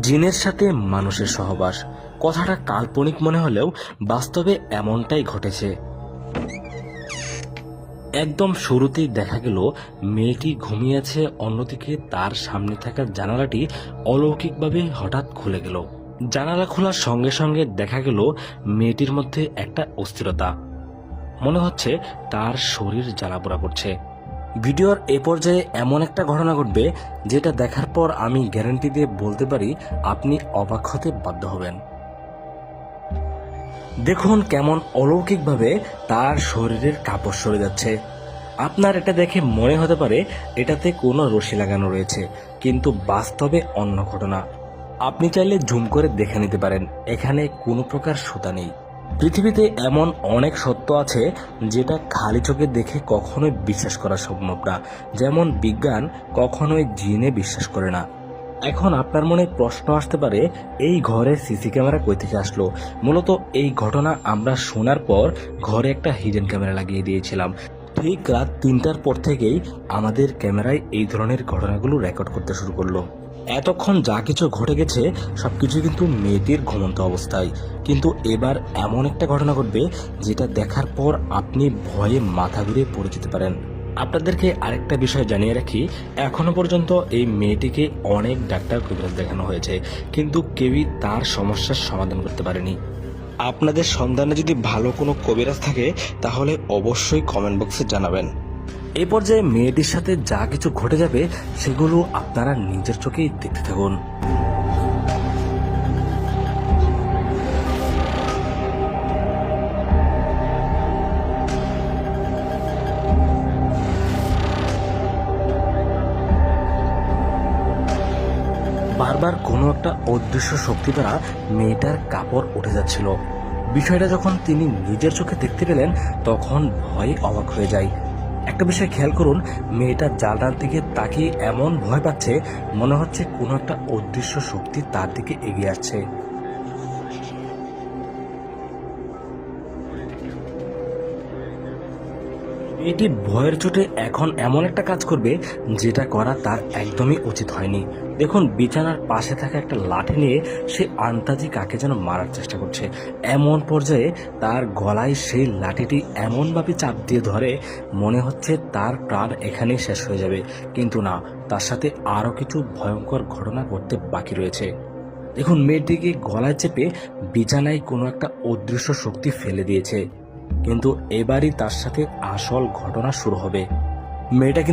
জিনের সাথে মানুষের সহবাস, কথাটা কাল্পনিক মনে হলেও বাস্তবে এমনটাই ঘটেছে। একদম শুরুতেই দেখা গেল মেয়েটি ঘুমিয়েছে, অন্যদিকে তার সামনে থাকা জানালাটি অলৌকিকভাবে হঠাৎ খুলে গেল। জানালা খোলার সঙ্গে সঙ্গে দেখা গেল মেয়েটির মধ্যে একটা অস্থিরতা, মনে হচ্ছে তার শরীর জ্বালাপোড়া করছে। ভিডিওর এ পর্যায়ে এমন একটা ঘটনা ঘটবে যেটা দেখার পর আমি গ্যারান্টি দিয়ে বলতে পারি আপনি অবাক হতে বাধ্য হবেন। দেখুন কেমন অলৌকিকভাবে তার শরীরের কাপড় সরে যাচ্ছে। আপনার এটা দেখে মনে হতে পারে এটাতে কোনো রশি লাগানো রয়েছে, কিন্তু বাস্তবে অন্য ঘটনা। আপনি চাইলে জুম করে দেখে নিতে পারেন, এখানে কোনো প্রকার সুতা নেই। পৃথিবীতে এমন অনেক সত্য আছে যেটা খালি চোখে দেখে কখনোই বিশ্বাস করা সম্ভব না। যেমন বিজ্ঞান কখনোই জিনে বিশ্বাস করে না। এখন আপনার মনে প্রশ্ন আসতে পারে, এই ঘরে সিসি ক্যামেরা কই থেকে আসলো? মূলত এই ঘটনা আমরা শোনার পর ঘরে একটা হিডেন ক্যামেরা লাগিয়ে দিয়েছিলাম। ঠিক রাত 3টার পর থেকেই আমাদের ক্যামেরায় এই ধরনের ঘটনাগুলো রেকর্ড করতে শুরু করলো। এতক্ষণ যা কিছু ঘটে গেছে সবকিছু কিন্তু মেয়েটির ঘুমন্ত অবস্থায়, কিন্তু এবার এমন একটা ঘটনা ঘটবে যেটা দেখার পর আপনি ভয়ে মাথা ঘুরে পড়ে যেতে পারেন। আপনাদেরকে আরেকটা বিষয় জানিয়ে রাখি, এখনো পর্যন্ত এই মেয়েটিকে অনেক ডাক্তার কবিরাজ দেখানো হয়েছে, কিন্তু কেউই তার সমস্যার সমাধান করতে পারেনি। আপনাদের সন্ধানে যদি ভালো কোনো কবিরাজ থাকে তাহলে অবশ্যই কমেন্ট বক্সে জানাবেন। এই পর্যায়ে মেয়েটির সাথে যা কিছু ঘটে যাবে সেগুলো আপনারা নিজের চোখেই দেখতে থাকুন। বারবার কোনো একটা অদৃশ্য শক্তি দ্বারা মেয়েটার কাপড় উঠে যাচ্ছিল। বিষয়টা যখন তিনি নিজের চোখে দেখতে পেলেন তখন ভয়ে অবাক হয়ে যায়। একটা বিষয় খেয়াল করুন, মেয়েটা জানলার দিকে তাকিয়ে এমন ভয় পাচ্ছে মনে হচ্ছে কোনো একটা অদৃশ্য শক্তি তার দিকে এগিয়ে আসছে। এটি ভয়ের চোটে এখন এমন একটা কাজ করবে যেটা করা তার একদমই উচিত হয়নি। দেখুন, বিছানার পাশে থাকা একটা লাঠি নিয়ে সে আন্তাজি কাকে যেন মারার চেষ্টা করছে। এমন পর্যায়ে তার গলায় সেই লাঠিটি এমনভাবে চাপ দিয়ে ধরে মনে হচ্ছে তার প্রাণ এখানেই শেষ হয়ে যাবে, কিন্তু না, তার সাথে আরও কিছু ভয়ঙ্কর ঘটনা ঘটতে বাকি রয়েছে। দেখুন, মেয়েটিকে গলায় চেপে বিছানায় কোনো একটা অদৃশ্য শক্তি ফেলে দিয়েছে, কিন্তু এবারই তার সাথে আসল ঘটনা শুরু হবে। মেয়েটা